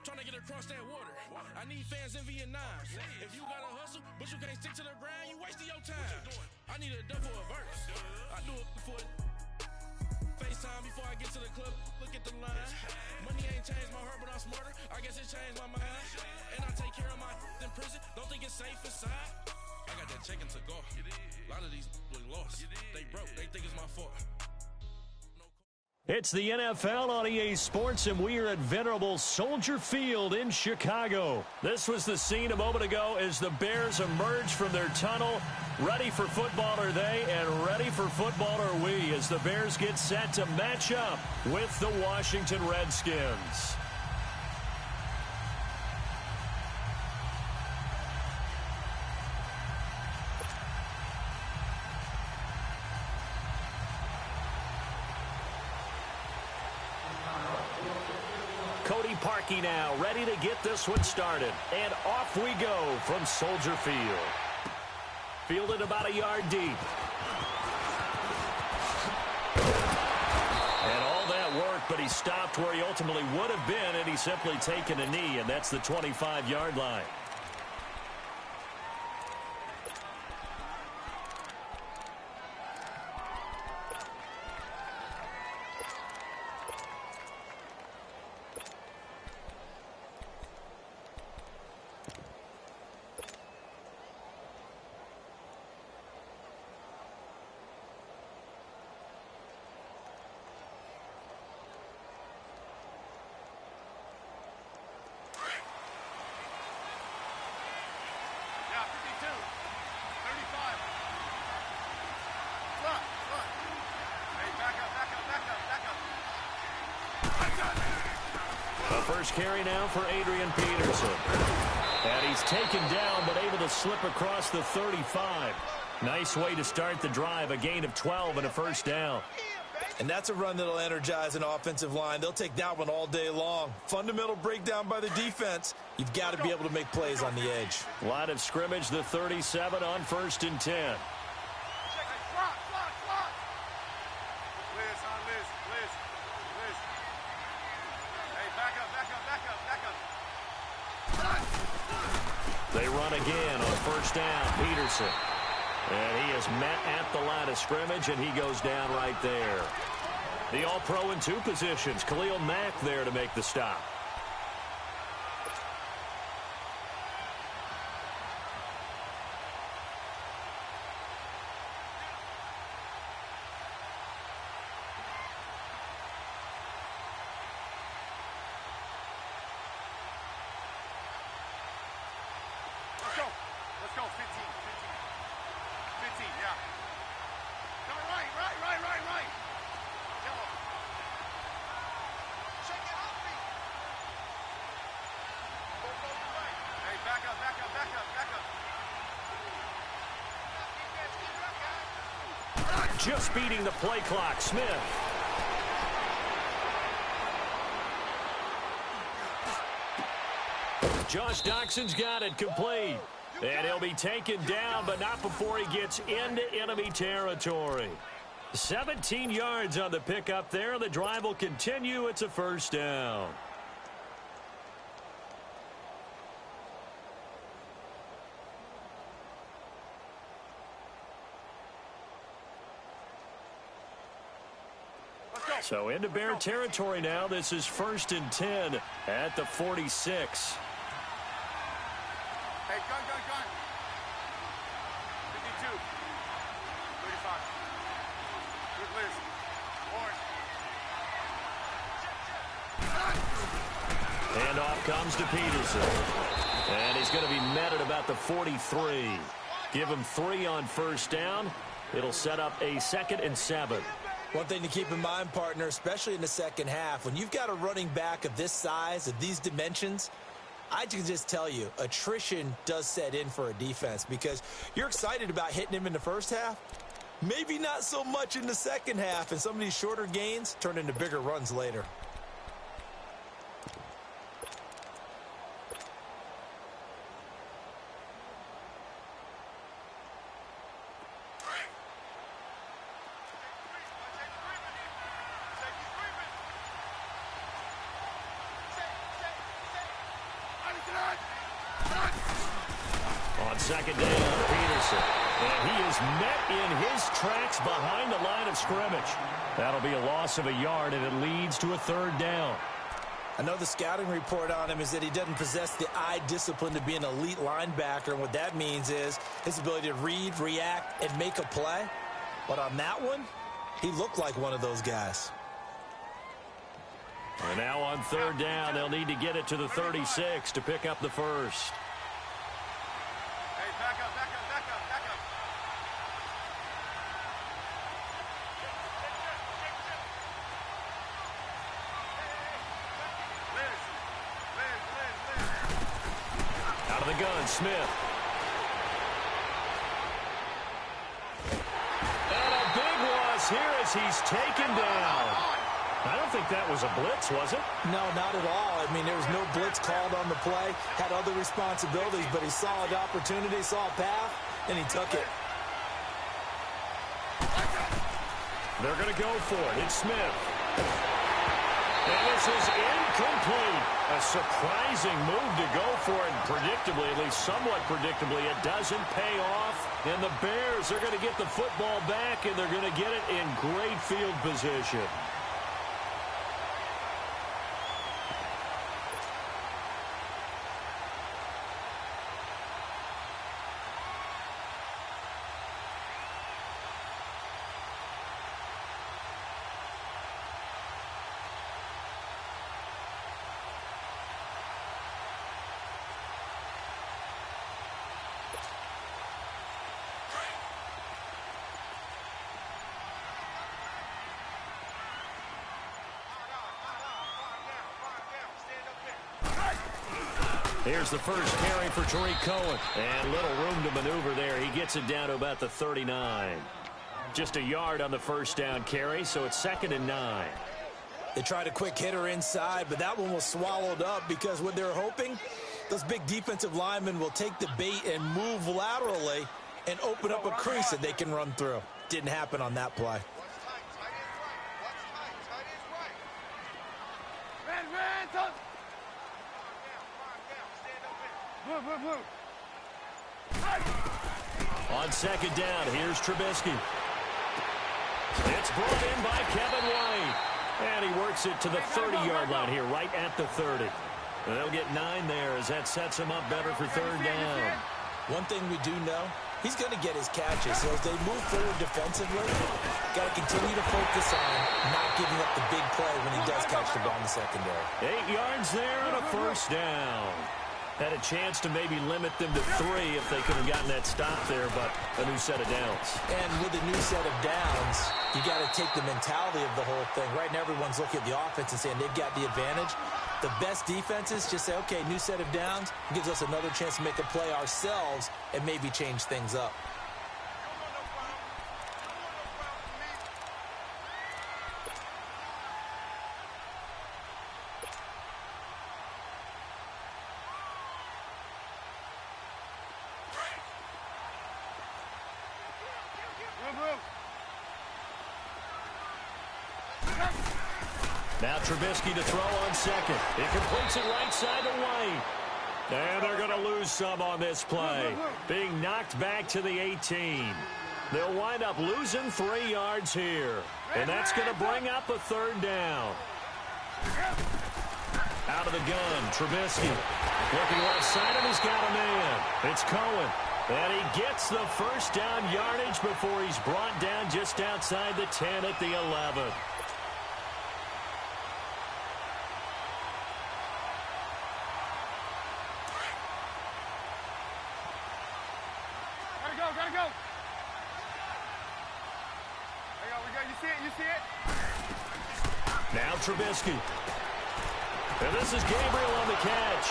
Trying to get across that water. I need fans in Vietnam. If you gotta hustle, but you can't stick to the grind, you wasting your time. I need a double a verse. I do it for FaceTime before I get to the club. Look at the line. Money ain't changed my heart, but I'm smarter. I guess it changed my mind. And I take care of my in prison. Don't think it's safe inside. I got that check and took off. A lot of these look lost. They broke. They think it's my fault. It's the NFL on EA Sports, and we are at venerable Soldier Field in Chicago. This was the scene a moment ago as the Bears emerged from their tunnel. Ready for football are they, and ready for football are we, as the Bears get set to match up with the Washington Redskins. Parkey now, ready to get this one started. And off we go from Soldier Field. Fielded about a yard deep. And all that work, but he stopped where he ultimately would have been, and he's simply taken a knee, and that's the 25-yard line. First carry now for Adrian Peterson. And he's taken down, but able to slip across the 35. Nice way to start the drive, a gain of 12 and a first down. And that's a run that'll energize an offensive line. They'll take that one all day long. Fundamental breakdown by the defense. You've got to be able to make plays on the edge. Line of scrimmage, the 37 on 1st and 10. They run again on 1st down, Peterson. And he is met at the line of scrimmage, and he goes down right there. The All-Pro in 2 positions. Khalil Mack there to make the stop. Let's go, 15, yeah. Coming right. Yellow. Check it off me. Go right. Hey, back up. Just beating the play clock, Smith. Josh Doxson's got it complete. And he'll be taken down, but not before he gets into enemy territory. 17 yards on the pickup there. The drive will continue. It's a first down. So into Bear territory now. This is 1st and 10 at the 46. Hey, gun. 52. 35. Good list. Orange. And off comes to Peterson. And he's going to be met at about the 43. Give him 3 on 1st down. It'll set up a 2nd and 7. One thing to keep in mind, partner, especially in the second half, when you've got a running back of this size, of these dimensions, I can just tell you, attrition does set in for a defense because you're excited about hitting him in the first half. Maybe not so much in the second half, and some of these shorter gains turn into bigger runs later. second down, Peterson. And he is met in his tracks behind the line of scrimmage. That'll be a loss of a yard, and it leads to a third down. I know the scouting report on him is that he doesn't possess the eye discipline to be an elite linebacker. And what that means is his ability to read, react, and make a play. But on that one, he looked like one of those guys. And now on third down, they'll need to get it to the 36 to pick up the first. Hey, back up, back up, back up, back up. Liz. Out of the gun, Smith. And a big loss here as he's taken down. I don't think that was a blitz, was it? No, not at all. I mean, there was no blitz called on the play. Had other responsibilities, but he saw an opportunity, saw a path, and he took it. They're going to go for it. It's Smith. And this is incomplete. A surprising move to go for it. And predictably, at least somewhat predictably, it doesn't pay off. And the Bears are going to get the football back, and they're going to get it in great field position. Here's the first carry for Tariq Cohen. And little room to maneuver there. He gets it down to about the 39. Just a yard on the first down carry, so it's 2nd and 9. They tried a quick hitter inside, but that one was swallowed up because what they're hoping, those big defensive linemen will take the bait and move laterally and open up a crease that they can run through. Didn't happen on that play. On second down, here's Trubisky. It's brought in by Kevin White. And he works it to the 30-yard line here, right at the 30. And they'll get 9 there as that sets him up better for third down. One thing we do know, he's going to get his catches. So as they move forward defensively, got to continue to focus on not giving up the big play when he does catch the ball in the secondary. 8 yards there and a first down. Had a chance to maybe limit them to 3 if they could have gotten that stop there, but a new set of downs. And with a new set of downs, you got to take the mentality of the whole thing. Right now, everyone's looking at the offense and saying they've got the advantage. The best defenses just say, okay, new set of downs, gives us another chance to make a play ourselves and maybe change things up. Now Trubisky to throw on second. He completes it right side to White. And they're going to lose some on this play. Being knocked back to the 18. They'll wind up losing 3 yards here. And that's going to bring up a third down. Out of the gun, Trubisky. Looking left side, and he's got a man. It's Cohen. And he gets the first down yardage before he's brought down just outside the 10 at the 11. Gotta go. There we go. You see it? Now Trubisky. And this is Gabriel on the catch.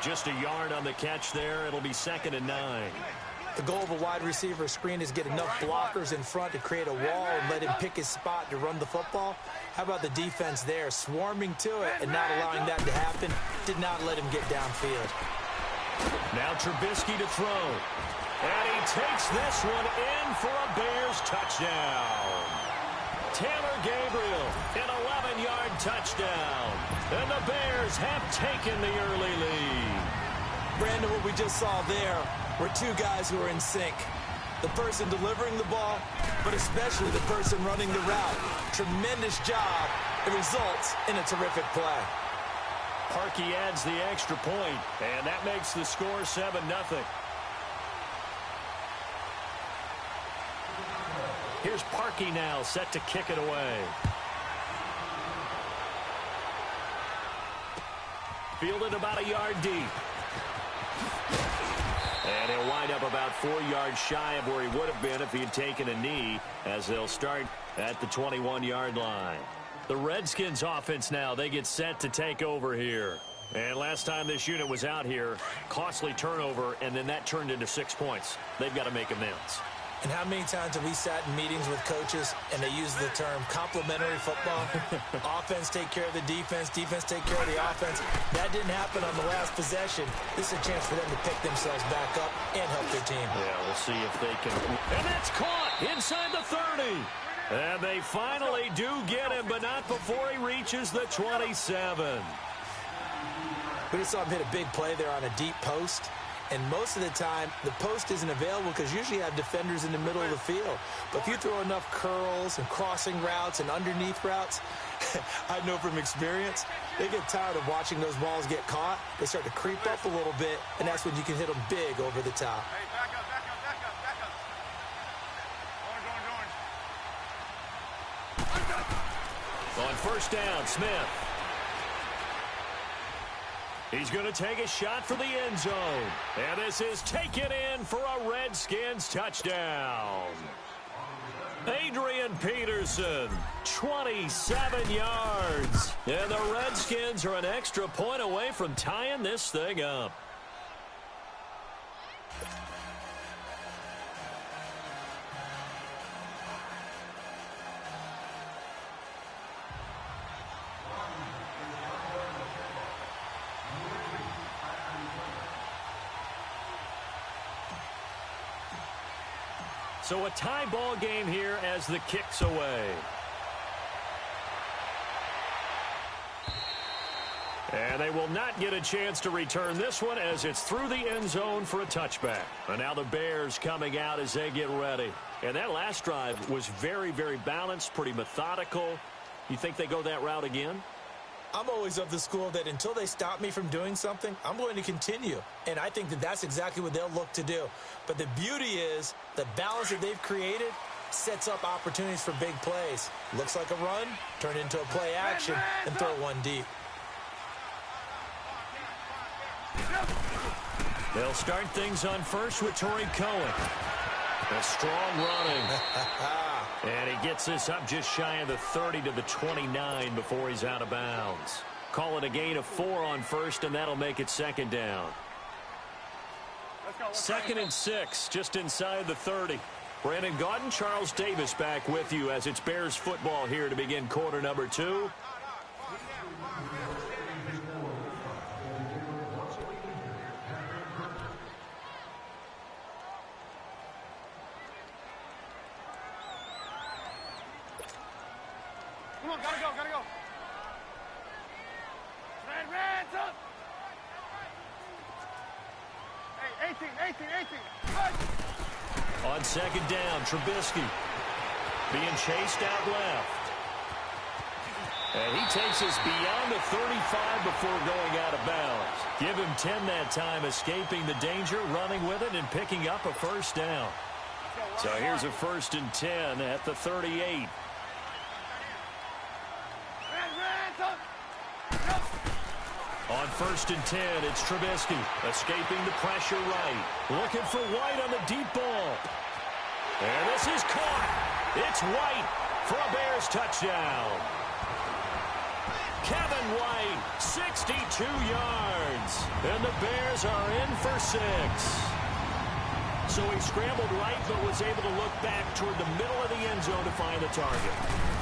Just a yard on the catch there. It'll be 2nd and 9. The goal of a wide receiver screen is get enough blockers in front to create a wall and let him pick his spot to run the football. How about the defense there, swarming to it and not allowing that to happen? Did not let him get downfield. Now Trubisky to throw. And he takes this one in for a Bears touchdown. Taylor Gabriel, an 11-yard touchdown. And the Bears have taken the early lead. Brandon, what we just saw there were two guys who are in sync. The person delivering the ball, but especially the person running the route. Tremendous job. It results in a terrific play. Parkey adds the extra point, and that makes the score 7-0. Here's Parkey now, set to kick it away. Fielded about a yard deep. And he'll wind up about 4 yards shy of where he would have been if he had taken a knee, as they'll start at the 21-yard line. The Redskins offense now, they get set to take over here. And last time this unit was out here, costly turnover, and then that turned into 6 points. They've got to make amends. And how many times have we sat in meetings with coaches and they use the term complementary football? Offense take care of the defense, defense take care of the offense. That didn't happen on the last possession. This is a chance for them to pick themselves back up and help their team. Yeah, we'll see if they can. And that's caught inside the 30. And they finally do get him, but not before he reaches the 27. We just saw him hit a big play there on a deep post. And most of the time, the post isn't available because usually you have defenders in the middle of the field. But if you throw enough curls and crossing routes and underneath routes, I know from experience, they get tired of watching those balls get caught. They start to creep up a little bit, and that's when you can hit them big over the top. Hey, back up, back up, back up, back up. Orange. On first down, Smith. He's going to take a shot for the end zone. And this is taken in for a Redskins touchdown. Adrian Peterson, 27 yards. And the Redskins are an extra point away from tying this thing up. So a tie ball game here as the kick's away. And they will not get a chance to return this one as it's through the end zone for a touchback. And now the Bears coming out as they get ready. And that last drive was very, very balanced, pretty methodical. You think they go that route again? I'm always of the school that until they stop me from doing something, I'm going to continue. And I think that that's exactly what they'll look to do. But the beauty is the balance that they've created sets up opportunities for big plays. Looks like a run, turn into a play action, and throw one deep. They'll start things on first with Torrey Cohen. A strong running. And he gets this up just shy of the 30 to the 29 before he's out of bounds. Call it a gain of 4 on first, and that'll make it second down. 2nd and 6, just inside the 30. Brandon Gaudin, Charles Davis back with you as it's Bears football here to begin quarter number 2. Come on, gotta go, gotta go. Red's up. Hey, 18. On second down, Trubisky being chased out left. And he takes us beyond the 35 before going out of bounds. Give him 10 that time, escaping the danger, running with it, and picking up a first down. So here's a 1st and 10 at the 38. On 1st and 10, it's Trubisky escaping the pressure right. Looking for White on the deep ball. And this is caught. It's White for a Bears touchdown. Kevin White, 62 yards. And the Bears are in for 6. So he scrambled right, but was able to look back toward the middle of the end zone to find the target.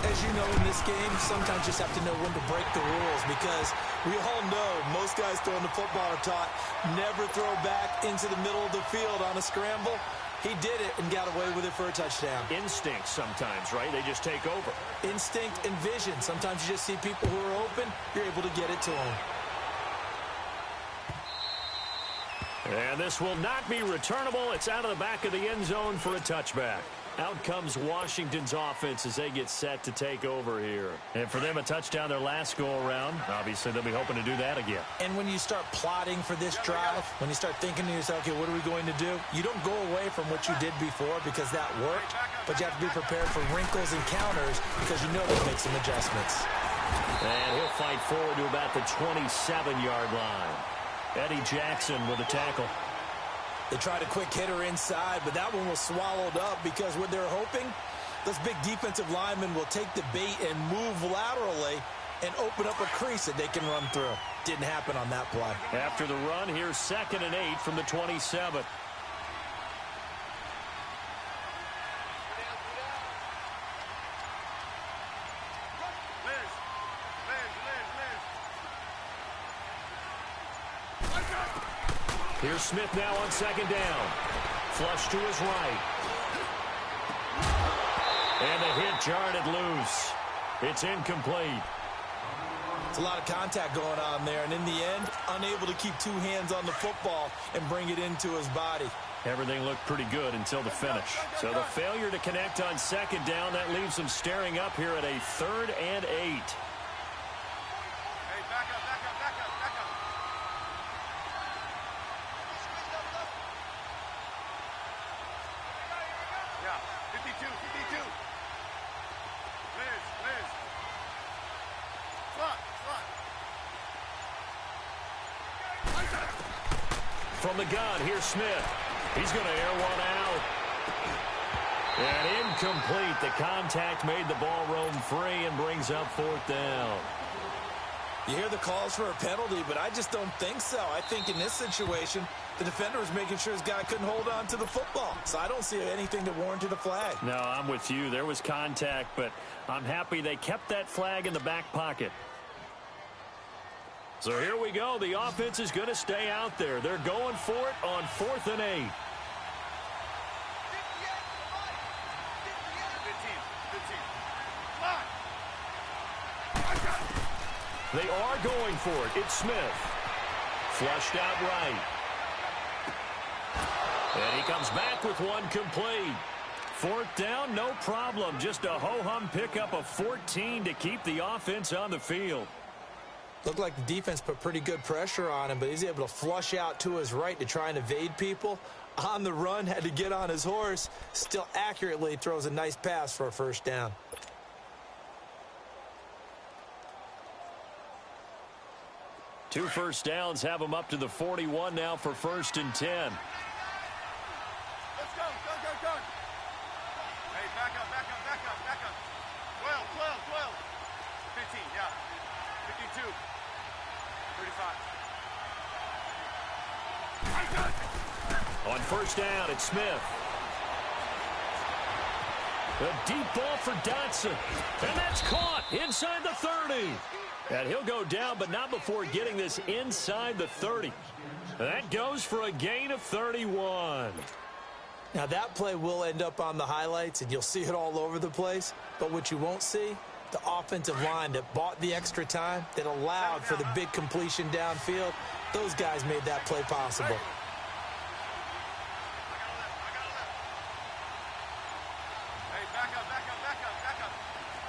As you know, in this game, sometimes you just have to know when to break the rules because we all know most guys throwing the football are taught never throw back into the middle of the field on a scramble. He did it and got away with it for a touchdown. Instinct sometimes, right? They just take over. Instinct and vision. Sometimes you just see people who are open, you're able to get it to them. And this will not be returnable. It's out of the back of the end zone for a touchback. Out comes Washington's offense as they get set to take over here. And for them, a touchdown their last go-around. Obviously, they'll be hoping to do that again. And when you start plotting for this drive, when you start thinking to yourself, okay, what are we going to do? You don't go away from what you did before because that worked, but you have to be prepared for wrinkles and counters because you know they'll make some adjustments. And he'll fight forward to about the 27-yard line. Eddie Jackson with a tackle. They tried a quick hitter inside, but that one was swallowed up because what they're hoping, those big defensive linemen will take the bait and move laterally and open up a crease that they can run through. Didn't happen on that play. After the run, here's 2nd and 8 from the 27. Here's Smith now on 2nd down. Flush to his right. And the hit jarred it loose. It's incomplete. It's a lot of contact going on there, and in the end, unable to keep two hands on the football and bring it into his body. Everything looked pretty good until the finish. So the failure to connect on 2nd down, that leaves them staring up here at a 3rd and 8. Hey, back up, back up, back up, back up. Yeah, 52, 52. Liz. Slot. From the gun, here's Smith. He's going to air one out. And incomplete. The contact made the ball roam free and brings up 4th down. You hear the calls for a penalty, but I just don't think so. I think in this situation, the defender was making sure his guy couldn't hold on to the football. So I don't see anything that warranted a flag. No, I'm with you. There was contact, but I'm happy they kept that flag in the back pocket. So here we go. The offense is going to stay out there. They're going for it on 4th and 8. 15. They are going for it. It's Smith. Flushed out right. And he comes back with one complete. 4th down, no problem. Just a ho-hum pickup of 14 to keep the offense on the field. Looked like the defense put pretty good pressure on him, but he's able to flush out to his right to try and evade people. On the run, had to get on his horse. Still accurately throws a nice pass for a 1st down. Two 1st downs have him up to the 41 now for 1st and 10. Let's go. Hey, back up. 12. 15, yeah. 52. 35. On 1st down, it's Smith. A deep ball for Dotson. And that's caught inside the 30. And he'll go down, but not before getting this inside the 30. That goes for a gain of 31. Now, that play will end up on the highlights, and you'll see it all over the place. But what you won't see, the offensive line that bought the extra time, that allowed for the big completion downfield, those guys made that play possible. Hey, back up.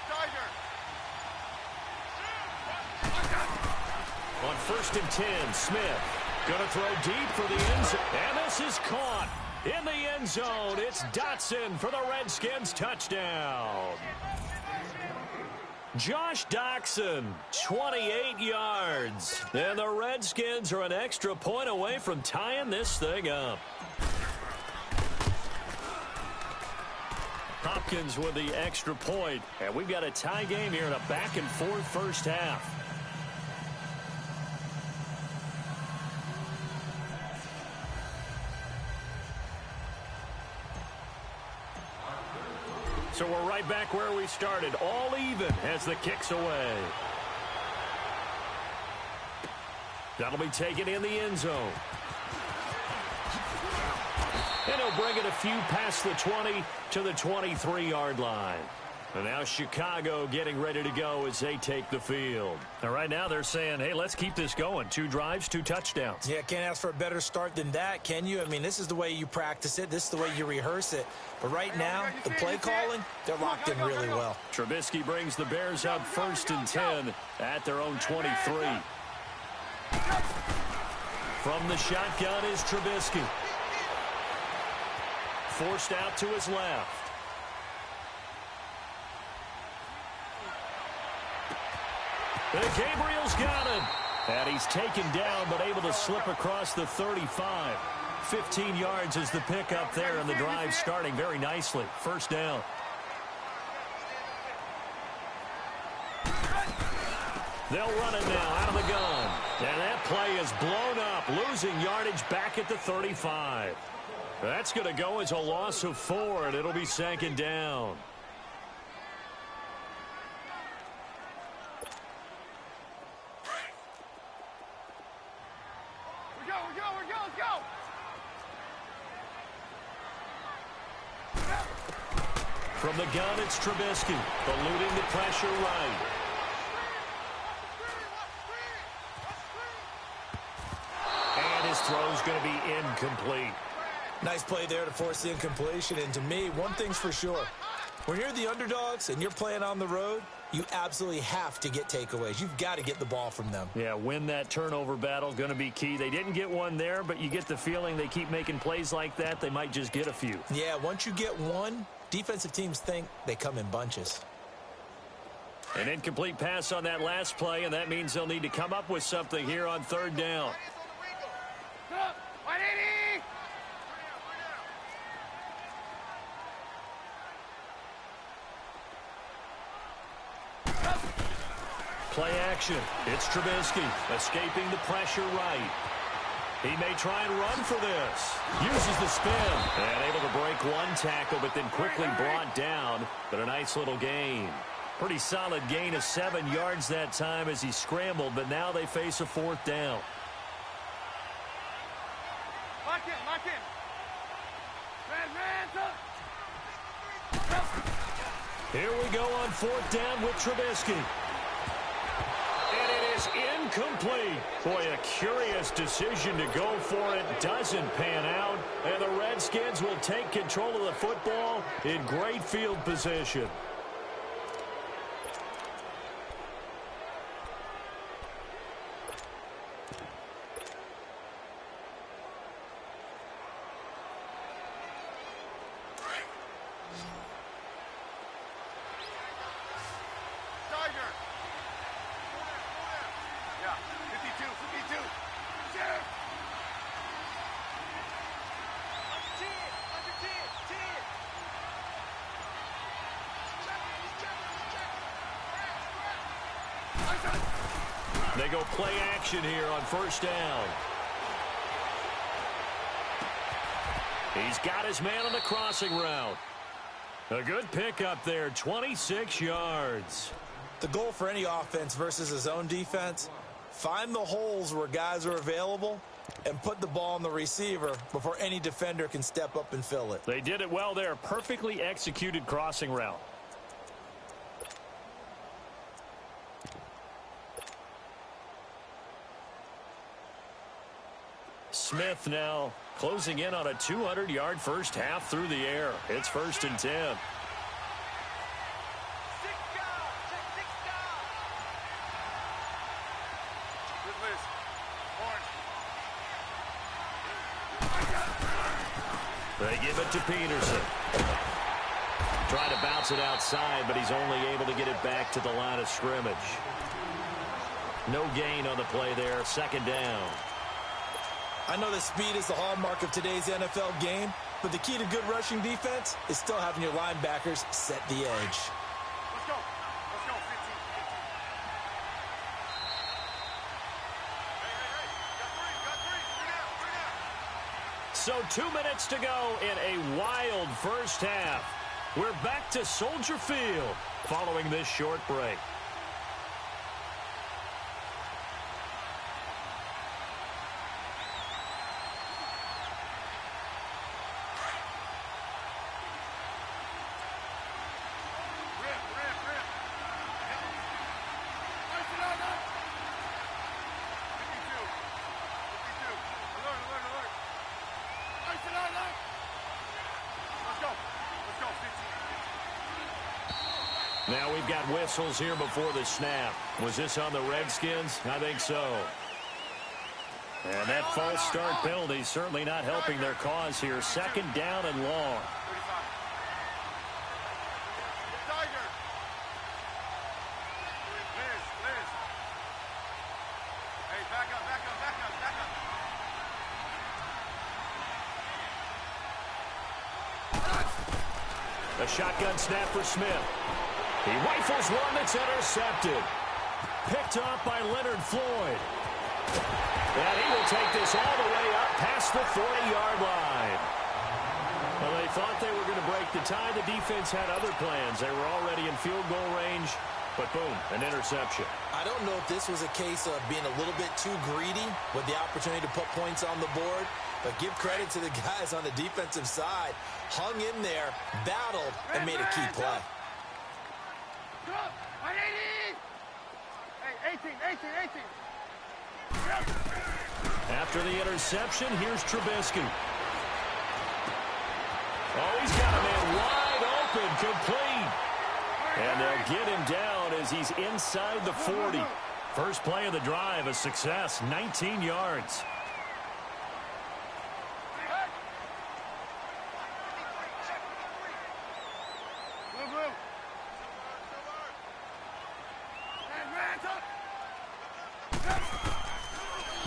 Tiger. On 1st and 10, Smith going to throw deep for the end zone. And this is caught in the end zone. It's Dotson for the Redskins touchdown. Josh Dotson, 28 yards. And the Redskins are an extra point away from tying this thing up. Hopkins with the extra point. And we've got a tie game here in a back-and-forth 1st half. So we're right back where we started, all even as the kick's away. That'll be taken in the end zone. And he'll bring it a few past the 20 to the 23-yard line. And now Chicago getting ready to go as they take the field. And right now they're saying, hey, let's keep this going. 2 drives, 2 touchdowns. Yeah, can't ask for a better start than that, can you? I mean, this is the way you practice it. This is the way you rehearse it. But right now, the play calling, they're locked in really well. Trubisky brings the Bears up 1st and 10 at their own 23. From the shotgun is Trubisky. Forced out to his left. And Gabriel's got him. And he's taken down, but able to slip across the 35. 15 yards is the pickup there, and the drive starting very nicely. 1st down. They'll run it now out of the gun. And that play is blown up, losing yardage back at the 35. That's going to go as a loss of 4, and it'll be 2nd down. Let's go. From the gun, it's Trubisky, eluding the pressure right. And his throw's going to be incomplete. Nice play there to force the incompletion. And to me, one thing's for sure. When you're the underdogs and you're playing on the road, you absolutely have to get takeaways. You've got to get the ball from them. Yeah, win that turnover battle, going to be key. They didn't get one there, but you get the feeling they keep making plays like that, they might just get a few. Yeah, once you get one, defensive teams think they come in bunches. An incomplete pass on that last play, and that means they'll need to come up with something here on 3rd down. Play action. It's Trubisky escaping the pressure right. He may try and run for this. Uses the spin. And able to break one tackle, but then quickly brought down. But a nice little gain. Pretty solid gain of 7 yards that time as he scrambled, but now they face a 4th down. Lock in. Here we go on 4th down with Trubisky. And it is incomplete. Boy, a curious decision to go for it. Doesn't pan out. And the Redskins will take control of the football in great field position. They go play action here on 1st down. He's got his man on the crossing route. A good pickup there, 26 yards. The goal for any offense versus his own defense, find the holes where guys are available and put the ball on the receiver before any defender can step up and fill it. They did it well there. Perfectly executed crossing route. Smith now closing in on a 200-yard first half through the air. It's 1st and 10. They give it to Peterson. Trying to bounce it outside, but he's only able to get it back to the line of scrimmage. No gain on the play there. 2nd down. I know that speed is the hallmark of today's NFL game, but the key to good rushing defense is still having your linebackers set the edge. Let's go. 15. So 2 minutes to go in a wild first half. We're back to Soldier Field following this short break. Now we've got whistles here before the snap. Was this on the Redskins? I think so. And that false start penalty certainly not helping their cause here. Second down and long. A shotgun snap for Smith. He rifles one that's intercepted. Picked off by Leonard Floyd. And he will take this all the way up past the 40-yard line. Well, they thought they were going to break the tie. The defense had other plans. They were already in field goal range, but boom, an interception. I don't know if this was a case of being a little bit too greedy with the opportunity to put points on the board, but give credit to the guys on the defensive side. Hung in there, battled, and made a key play. After the interception, here's Trubisky. Oh, he's got a man wide open, complete. And they'll get him down as he's inside the 40. First play of the drive, a success, 19 yards.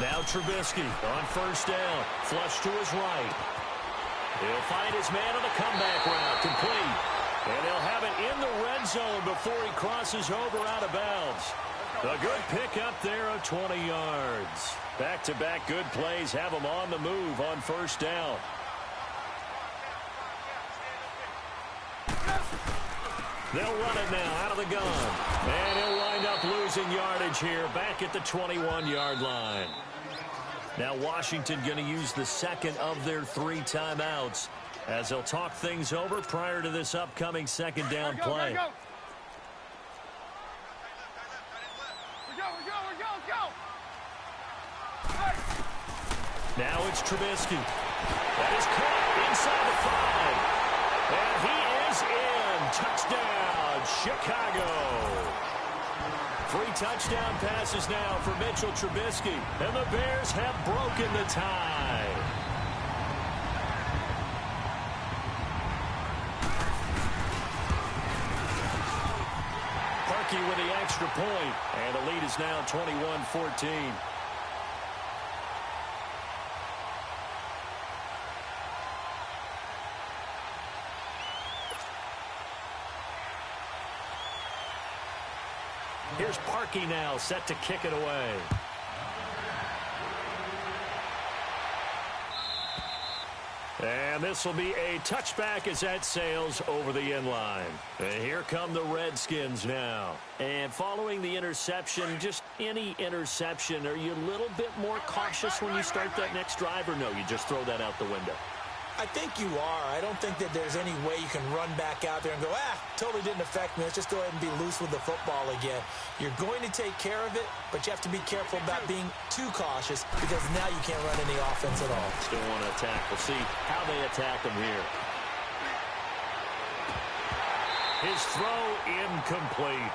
Now Trubisky on first down. Flush to his right. He'll find his man on the comeback route. Complete. And they'll have it in the red zone before he crosses over out of bounds. A good pickup there of 20 yards. Back-to-back good plays have him on the move on first down. They'll run it now out of the gun. And he'll wind up losing yardage here back at the 21-yard line. Now Washington going to use the second of their 3 timeouts as they'll talk things over prior to this upcoming second down play. Now it's Trubisky. That is caught inside the 5. And he is in. Touchdown, Chicago. 3 touchdown passes now for Mitchell Trubisky. And the Bears have broken the tie. Parkey with the extra point. And the lead is now 21-14. Here's Parkey now, set to kick it away. And this will be a touchback as that sails over the end line. And here come the Redskins now. And following the interception, just any interception, are you a little bit more cautious when you start that next drive, or no, you just throw that out the window? I think you are. I don't think that there's any way you can run back out there and go, totally didn't affect me. Let's just go ahead and be loose with the football again. You're going to take care of it, but you have to be careful about being too cautious because now you can't run any offense at all. Still want to attack. We'll see how they attack him here. His throw incomplete.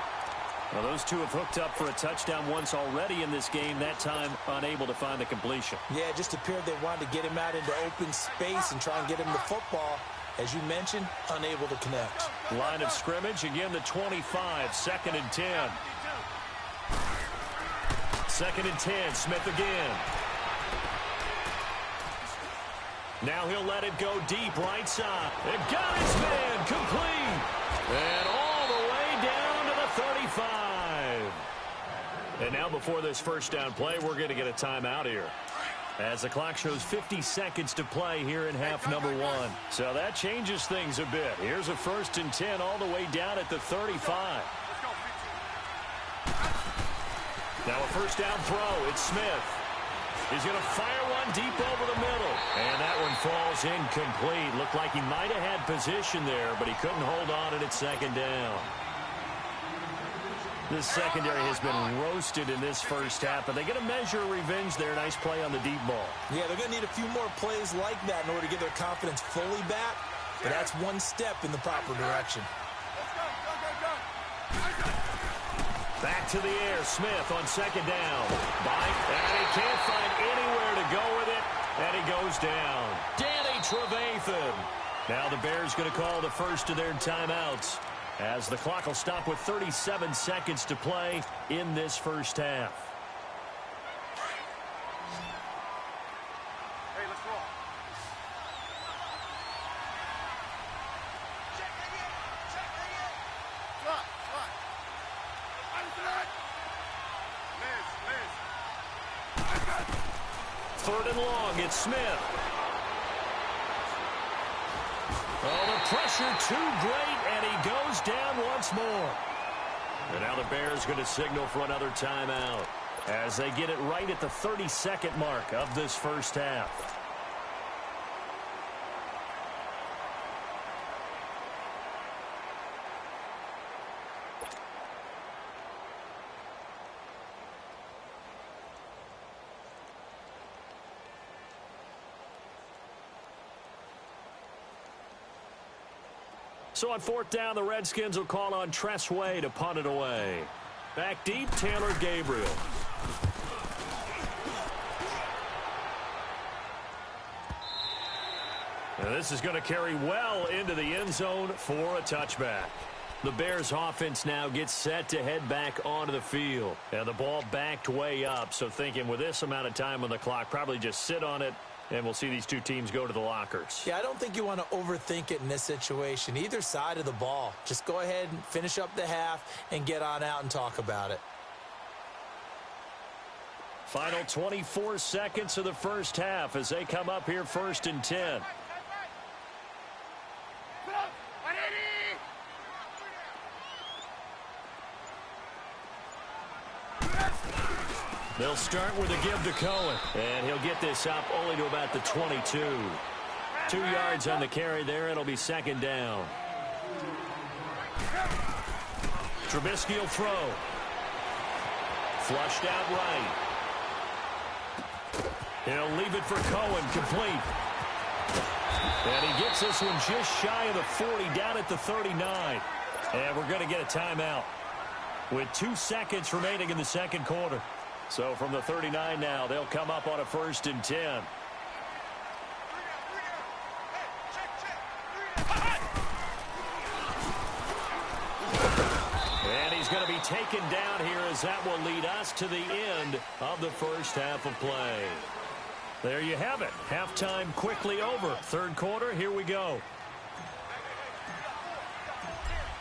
Well, those two have hooked up for a touchdown once already in this game, that time unable to find the completion. Yeah, it just appeared they wanted to get him out into open space and try and get him the football. As you mentioned, unable to connect. Line of scrimmage, again the 25, 2nd and 10. 2nd and 10, Smith again. Now he'll let it go deep right side. It got his man complete. And all the way down to the 35. And now before this first down play, we're going to get a timeout here. As the clock shows 50 seconds to play here in half number 1. So that changes things a bit. Here's a 1st and 10 all the way down at the 35. Now a first down throw. It's Smith. He's going to fire one deep over the middle. And that one falls incomplete. Looked like he might have had position there, but he couldn't hold on at its 2nd down. This secondary has been roasted in this first half, but they get a measure of revenge there. Nice play on the deep ball. Yeah, they're going to need a few more plays like that in order to get their confidence fully back, but that's one step in the proper direction. back to the air. Smith on second down. And he can't find anywhere to go with it. And he goes down. Danny Trevathan. Now the Bears going to call the first of their timeouts, as the clock will stop with 37 seconds to play in this first half. Hey, let's roll. Third and long, it's Smith. Oh, the pressure too great, and he goes down once more. And now the Bears going to signal for another timeout as they get it right at the 30-second mark of this first half. So on fourth down, the Redskins will call on Tressway to punt it away. Back deep, Taylor Gabriel. And this is going to carry well into the end zone for a touchback. The Bears offense now gets set to head back onto the field. And the ball backed way up, so thinking with this amount of time on the clock, probably just sit on it, and we'll see these two teams go to the lockers. Yeah, I don't think you want to overthink it in this situation. Either side of the ball. Just go ahead and finish up the half and get on out and talk about it. Final 24 seconds of the first half as they come up here first and 10. They'll start with a give to Cohen, and he'll get this up only to about the 22. 2 yards on the carry there. It'll be second down. Trubisky will throw. Flushed out right. He'll leave it for Cohen, complete. And he gets this one just shy of the 40, down at the 39. And we're going to get a timeout with 2 seconds remaining in the second quarter. So from the 39 now, they'll come up on a first and 10. And he's going to be taken down here, as that will lead us to the end of the first half of play. There you have it. Halftime quickly over. Third quarter, here we go.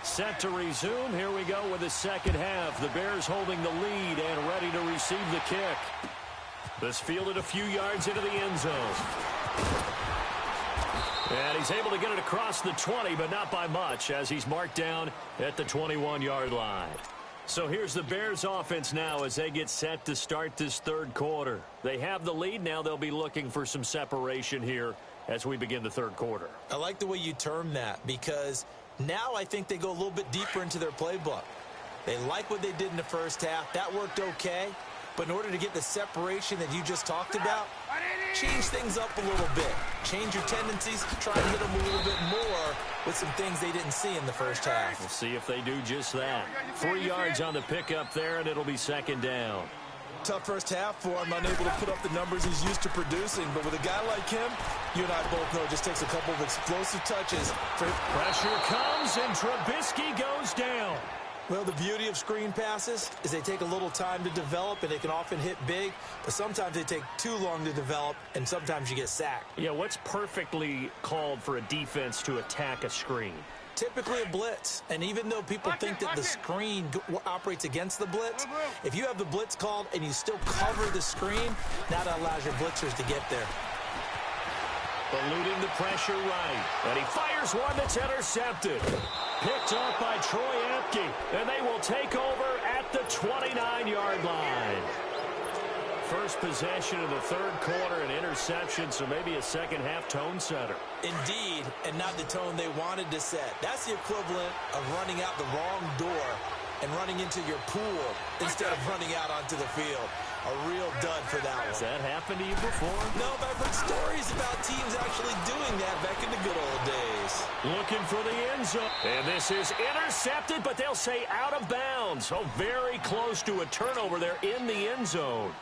Set to resume. Here we go with the second half. The Bears holding the lead and ready to receive the kick. This fielded a few yards into the end zone. And he's able to get it across the 20, but not by much, as he's marked down at the 21-yard line. So here's the Bears offense now as they get set to start this third quarter. They have the lead. Now they'll be looking for some separation here as we begin the third quarter. I like the way you term that, because now I think they go a little bit deeper into their playbook. They like what they did in the first half. That worked okay. But in order to get the separation that you just talked about, change things up a little bit. Change your tendencies. Try and hit them a little bit more with some things they didn't see in the first half. We'll see if they do just that. 3 yards on the pickup there, and it'll be second down. Tough first half for him, unable to put up the numbers he's used to producing. But with a guy like him, you and I both know it just takes a couple of explosive touches. Pressure comes, and Trubisky goes down. Well, the beauty of screen passes is they take a little time to develop, and they can often hit big, but sometimes they take too long to develop, and sometimes you get sacked. Yeah, what's perfectly called for a defense to attack a screen? Typically a blitz, and even though people think that the screen operates against the blitz, if you have the blitz called and you still cover the screen, now that allows your blitzers to get there. Eluding the pressure right, and he fires one that's intercepted. Picked off by Troy Apke, and they will take over at the 29-yard line. First possession of the third quarter, an interception, so maybe a second-half tone setter. Indeed, and not the tone they wanted to set. That's the equivalent of running out the wrong door and running into your pool instead of running out onto the field. A real dud for that one. Has that happened to you before? No, but I've heard stories about teams actually doing that back in the good old days. Looking for the end zone. And this is intercepted, but they'll say out of bounds. So very close to a turnover there in the end zone.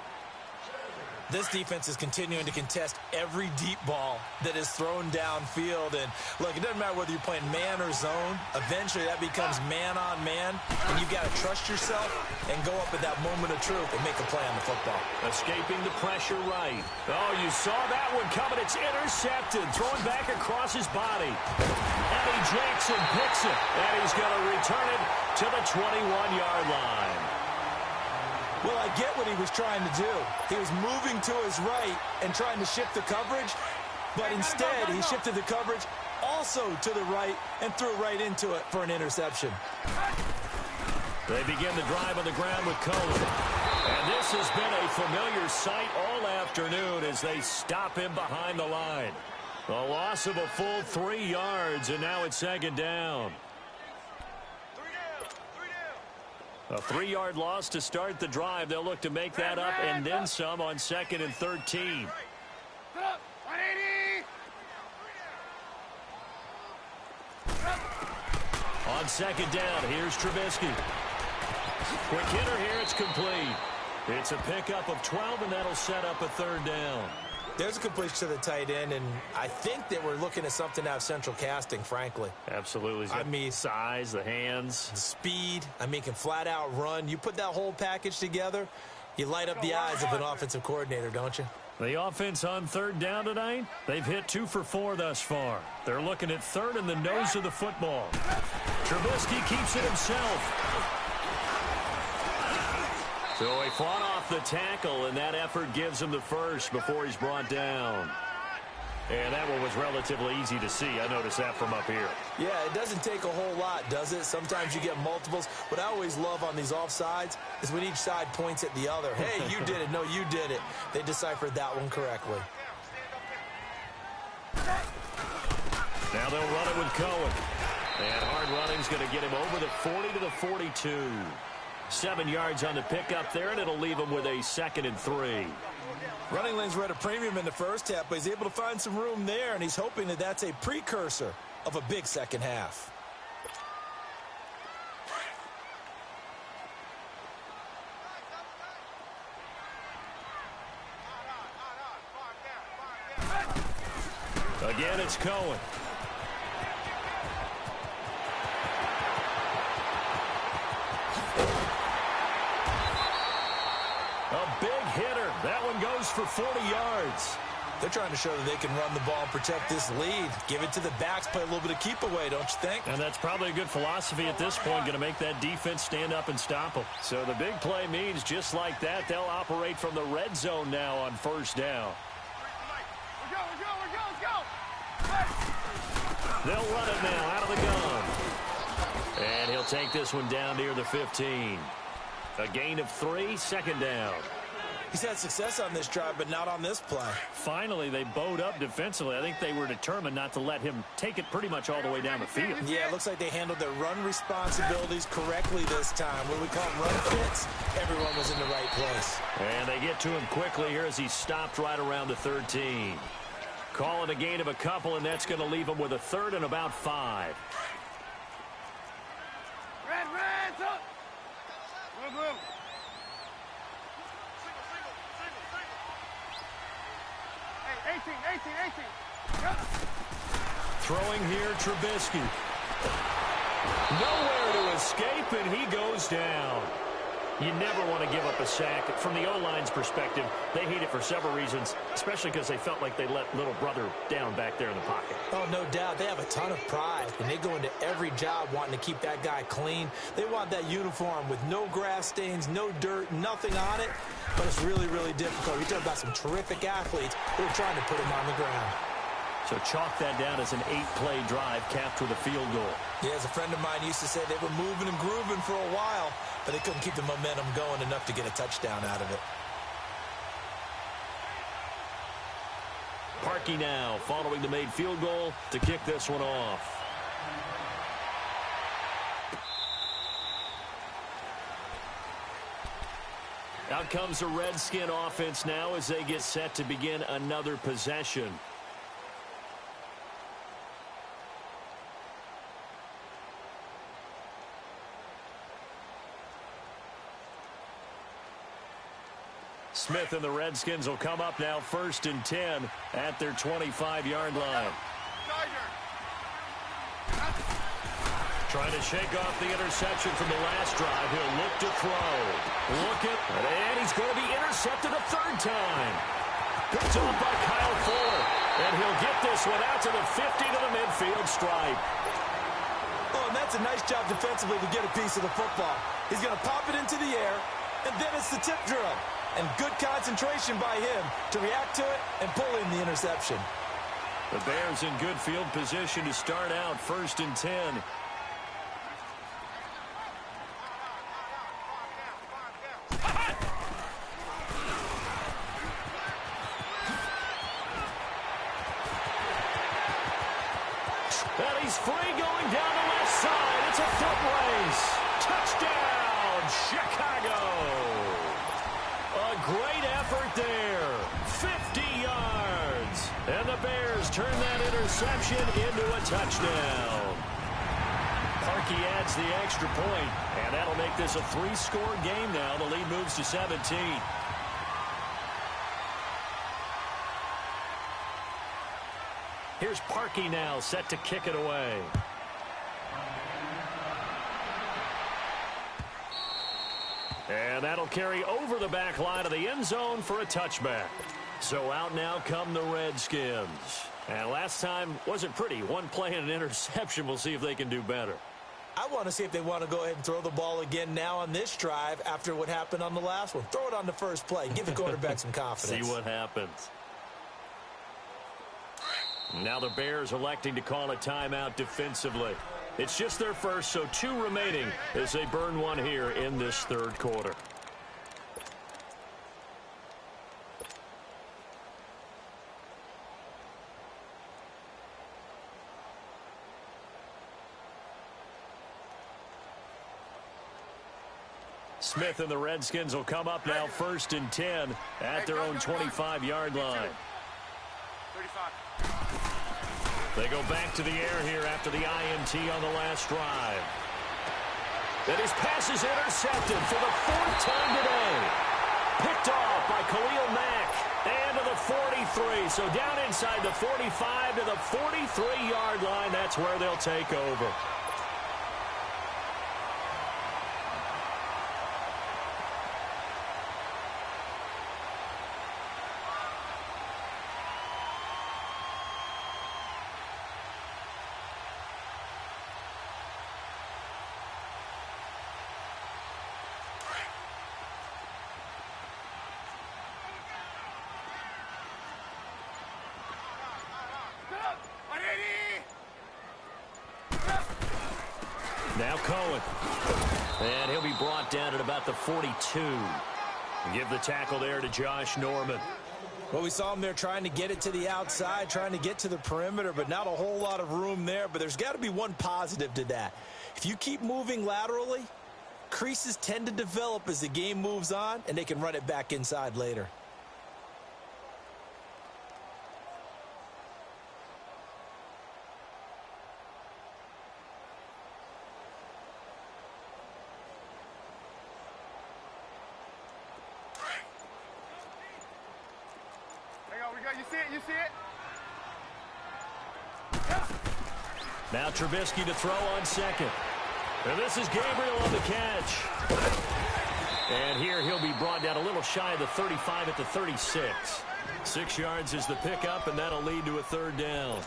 This defense is continuing to contest every deep ball that is thrown downfield. And, look, it doesn't matter whether you're playing man or zone. Eventually, that becomes man-on-man. And you've got to trust yourself and go up at that moment of truth and make a play on the football. Escaping the pressure right. Oh, you saw that one coming. It's intercepted. Throwing back across his body. Eddie Jackson picks it. And he's going to return it to the 21-yard line. Well, I get what he was trying to do. He was moving to his right and trying to shift the coverage, but instead he shifted the coverage also to the right and threw right into it for an interception. They begin the drive on the ground with Cohen. And this has been a familiar sight all afternoon as they stop him behind the line. A loss of a full 3 yards, and now it's second down. A 3-yard loss to start the drive. They'll look to make that up and then some on 2nd and 13. On 2nd down, here's Trubisky. Quick hitter here, it's complete. It's a pickup of 12, and that'll set up a 3rd down. There's a completion to the tight end, and I think that we're looking at something out of central casting, frankly. Absolutely. I mean, size, the hands. the speed. I mean, can flat out run. You put that whole package together, you light up the eyes of an offensive coordinator, don't you? The offense on 3rd down tonight, they've hit 2 for 4 thus far. They're looking at 3rd and the nose of the football. Trubisky keeps it himself. So he fought off the tackle, and that effort gives him the first before he's brought down. And that one was relatively easy to see. I noticed that from up here. Yeah, it doesn't take a whole lot, does it? Sometimes you get multiples. What I always love on these offsides is when each side points at the other. Hey, you did it. No, you did it. They deciphered that one correctly. Now they'll run it with Cohen. And hard running's going to get him over the 40 to the 42. 7 yards on the pickup there, and it'll leave him with a 2nd and 3. Running lanes were at a premium in the first half, but he's able to find some room there, and he's hoping that that's a precursor of a big second half. Again, it's Cohen. A big hitter. That one goes for 40 yards. They're trying to show that they can run the ball and protect this lead. Give it to the backs, play a little bit of keep away, don't you think? And that's probably a good philosophy at this point, going to make that defense stand up and stop them. So the big play means just like that, they'll operate from the red zone now on 1st down. They'll run it now out of the gun. And he'll take this one down near the 15. A gain of 3, 2nd down. He's had success on this drive, but not on this play. Finally, they bowed up defensively. I think they were determined not to let him take it pretty much all the way down the field. Yeah, it looks like they handled their run responsibilities correctly this time. What we call them run fits, everyone was in the right place. And they get to him quickly here as he stopped right around the 13. Calling a gain of a couple, and that's going to leave him with a 3rd and about 5. Red, up! Move. Hey, 18. Go. Throwing here, Trubisky. Nowhere to escape, and he goes down. You never want to give up a sack. From the O-line's perspective, they hate it for several reasons, especially because they felt like they let little brother down back there in the pocket. Oh, no doubt. They have a ton of pride, and they go into every job wanting to keep that guy clean. They want that uniform with no grass stains, no dirt, nothing on it, but it's really, really difficult. You're talking about some terrific athletes who are trying to put him on the ground. So chalk that down as an 8-play drive capped with a field goal. Yeah, as a friend of mine used to say, they were moving and grooving for a while, but they couldn't keep the momentum going enough to get a touchdown out of it. Parkey now following the made field goal to kick this one off. Out comes the Redskin offense now as they get set to begin another possession. Smith and the Redskins will come up now 1st and 10 at their 25-yard line. Trying to shake off the interception from the last drive. He'll look to throw. And he's going to be intercepted a third time. Picked off by Kyle Fuller. And he'll get this one out to the 50 to the midfield stripe. Oh, and that's a nice job defensively to get a piece of the football. He's going to pop it into the air, and then it's the tip drill. And good concentration by him to react to it and pull in the interception. The Bears in good field position to start out 1st and 10. And he's free going down the left side. It's a foot race. Touchdown, Chicago. A great effort there. 50 yards. And the Bears turn that interception into a touchdown. Parkey adds the extra point, and that'll make this a 3-score game now. The lead moves to 17. Here's Parkey now, set to kick it away. And that'll carry over the back line of the end zone for a touchback. So out now come the Redskins. And last time wasn't pretty. One play and an interception. We'll see if they can do better. I want to see if they want to go ahead and throw the ball again now on this drive after what happened on the last one. Throw it on the first play. Give the quarterback some confidence. See what happens. Now the Bears electing to call a timeout defensively. It's just their first, so 2 remaining as they burn one here in this third quarter. Smith and the Redskins will come up now 1st and 10 at their own 25-yard line. 35. They go back to the air here after the INT on the last drive. And his pass is intercepted for the 4th time today. Picked off by Khalil Mack. And to the 43. So down inside the 45 to the 43-yard line. That's where they'll take over. Now Cohen. And he'll be brought down at about the 42. Give the tackle there to Josh Norman. Well, we saw him there trying to get it to the outside, trying to get to the perimeter, but not a whole lot of room there. But there's got to be one positive to that. If you keep moving laterally, creases tend to develop as the game moves on, and they can run it back inside later. You see it? Now Trubisky to throw on second. And this is Gabriel on the catch. And here he'll be brought down a little shy of the 35 at the 36. 6 yards is the pickup, and that'll lead to a third down.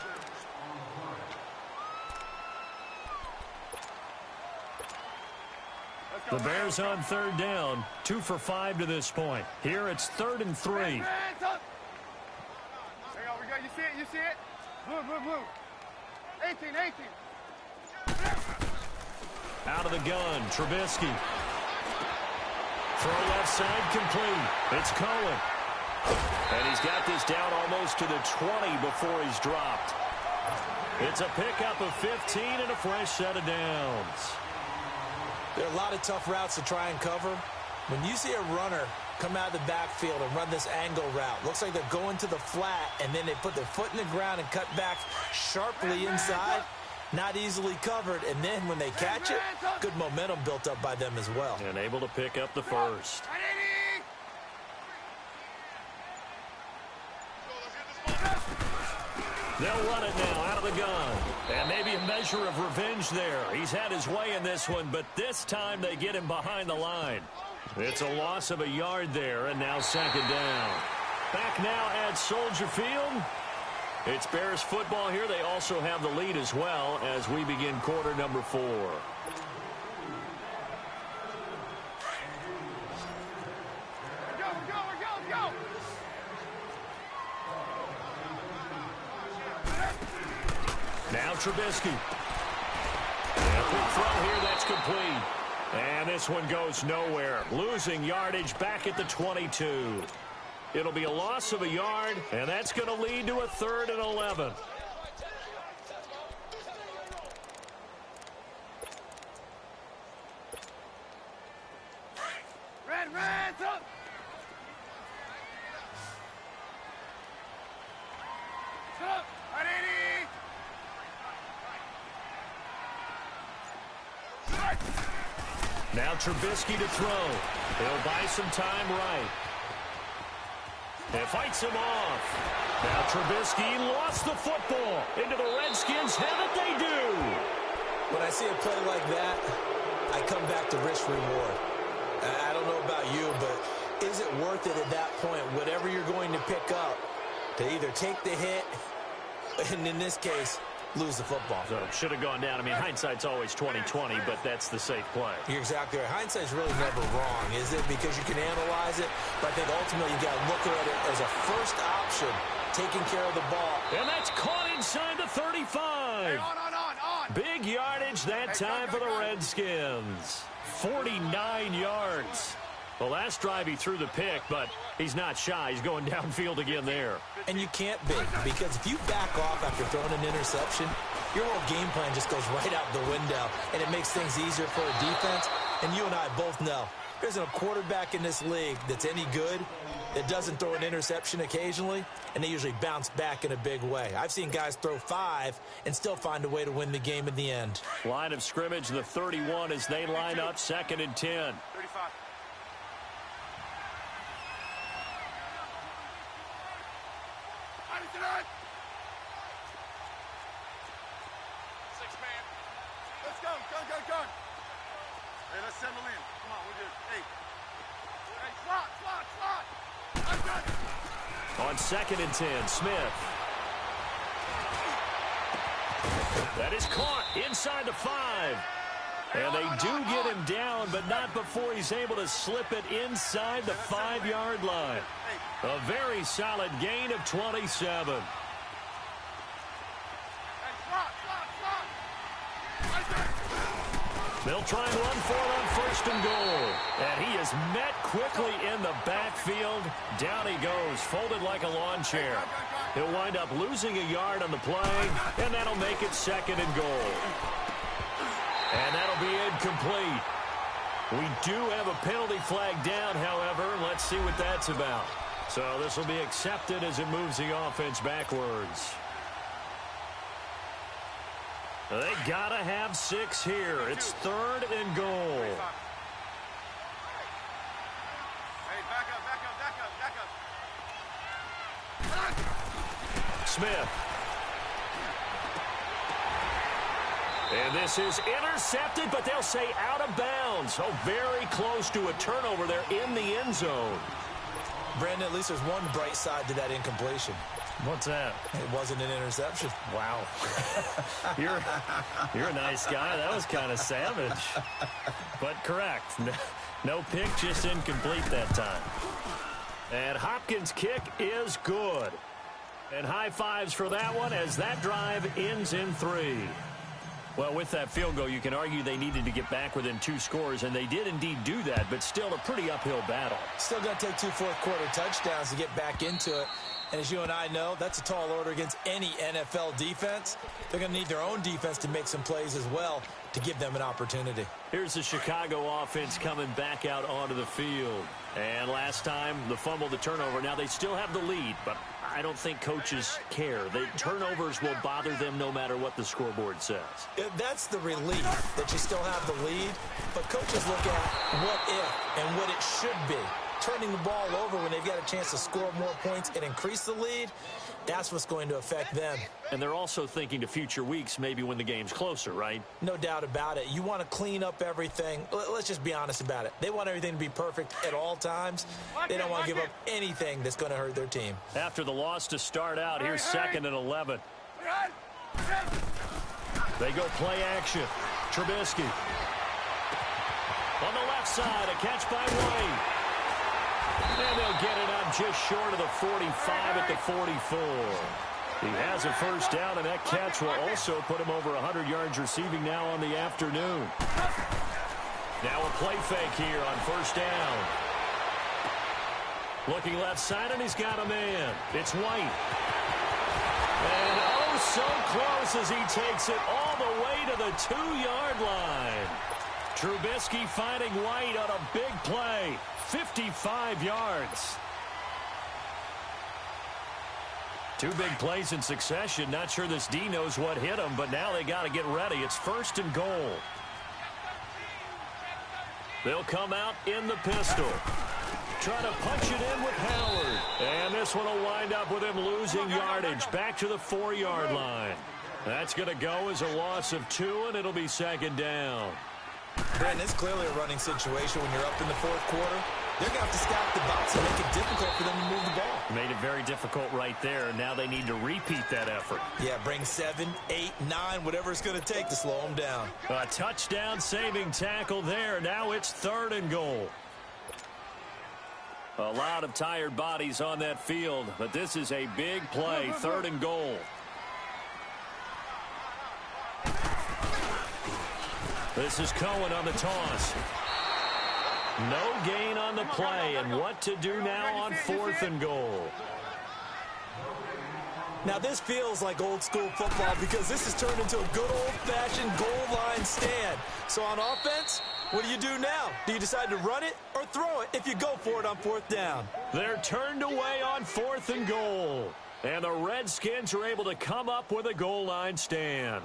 The Bears on third down, 2 for 5 to this point. Here it's 3rd and 3. You see it? Blue. 18. Out of the gun, Trubisky. Throw left side complete. It's Cohen. And he's got this down almost to the 20 before he's dropped. It's a pickup of 15 and a fresh set of downs. There are a lot of tough routes to try and cover. When you see a runner come out of the backfield and run this angle route. Looks like they're going to the flat, and then they put their foot in the ground and cut back sharply inside. Not easily covered, and then when they catch it, good momentum built up by them as well. And able to pick up the first. They'll run it now out of the gun. And maybe a measure of revenge there. He's had his way in this one, but this time they get him behind the line. It's a loss of a yard there, and now second down. Back now at Soldier Field. It's Bears football here. They also have the lead as well as we begin quarter number 4. Now Trubisky. And a quick throw here that's complete. And this one goes nowhere. Losing yardage back at the 22. It'll be a loss of a yard, and that's going to lead to a 3rd and 11. Red, up! Up! Now Trubisky to throw. He'll buy some time right. And fights him off. Now Trubisky lost the football. Into the Redskins. Haven't they do? When I see a play like that, I come back to risk-reward. I don't know about you, but is it worth it at that point, whatever you're going to pick up, to either take the hit, and in this case, lose the football? So should have gone down. I mean, hindsight's always 20/20, but that's the safe play. You're exactly right. Hindsight's really never wrong, is it? Because you can analyze it, but I think ultimately you got to look at it as a first option, taking care of the ball. And that's caught inside the 35. Hey, on. Big yardage that time for the Redskins. 49 yards. The last drive he threw the pick, but he's not shy. He's going downfield again there. And you can't be, because if you back off after throwing an interception, your whole game plan just goes right out the window, and it makes things easier for a defense. And you and I both know there isn't a quarterback in this league that's any good that doesn't throw an interception occasionally, and they usually bounce back in a big way. I've seen guys throw 5 and still find a way to win the game in the end. Line of scrimmage, the 31 as they line up 2nd and 10. 35. Let's go. Hey, let's settle in. Come on, we're good. Hey, slot. I'm good. On 2nd and 10, Smith. That is caught inside the 5. And they do get him down, but not before he's able to slip it inside the 5-yard line. A very solid gain of 27. They'll try and run for it on 1st and goal. And he is met quickly in the backfield. Down he goes, folded like a lawn chair. He'll wind up losing a yard on the play, and that'll make it 2nd and goal. And that'll be incomplete. We do have a penalty flag down, however. Let's see what that's about. So this will be accepted as it moves the offense backwards. They gotta have 6 here. It's 3rd and goal. Hey, back up. Smith. And this is intercepted, but they'll say out of bounds. So very close to a turnover there in the end zone. Brandon, at least there's one bright side to that incompletion. What's that? It wasn't an interception. Wow. You're a nice guy. That was kind of savage. But correct. No pick, just incomplete that time. And Hopkins' kick is good. And high fives for that one as that drive ends in 3. Well, with that field goal, you can argue they needed to get back within 2 scores, and they did indeed do that, but still a pretty uphill battle. Still going to take 2 fourth-quarter touchdowns to get back into it. And as you and I know, that's a tall order against any NFL defense. They're going to need their own defense to make some plays as well to give them an opportunity. Here's the Chicago offense coming back out onto the field. And last time, the fumble, the turnover. Now they still have the lead, but I don't think coaches care. The turnovers will bother them no matter what the scoreboard says. That's the relief that you still have the lead, but coaches look at what if and what it should be. Turning the ball over when they've got a chance to score more points and increase the lead, that's what's going to affect them. And they're also thinking to future weeks, maybe when the game's closer, right? No doubt about it. You want to clean up everything. Let's just be honest about it. They want everything to be perfect at all times. They don't want to give up anything that's going to hurt their team. After the loss to start out, here's 2nd and 11. They go play action. Trubisky. On the left side, a catch by White. And they'll get it up just short of the 45 at the 44. He has a first down, and that catch will also put him over 100 yards receiving now on the afternoon. Now a play fake here on first down. Looking left side, and he's got a man. It's White. And oh, so close as he takes it all the way to the 2-yard line. Trubisky finding White on a big play. 55 yards. 2 big plays in succession. Not sure this D knows what hit him, but now they got to get ready. It's 1st and goal. They'll come out in the pistol. Try to punch it in with Howard. And this one will wind up with him losing yardage. Back to the 4-yard line. That's going to go as a loss of 2, and it'll be 2nd down. Brandon, it's clearly a running situation when you're up in the 4th quarter. They're going to have to scout the box and make it difficult for them to move the ball. Made it very difficult right there. Now they need to repeat that effort. Yeah, bring 7, 8, 9, whatever it's going to take to slow them down. A touchdown-saving tackle there. Now it's 3rd and goal. A lot of tired bodies on that field, but this is a big play. 3rd and goal. This is Cohen on the toss. No gain on the play, and what to do now on 4th and goal. Now this feels like old school football because this has turned into a good old-fashioned goal line stand. So on offense, what do you do now? Do you decide to run it or throw it if you go for it on 4th down? They're turned away on 4th and goal. And the Redskins are able to come up with a goal line stand.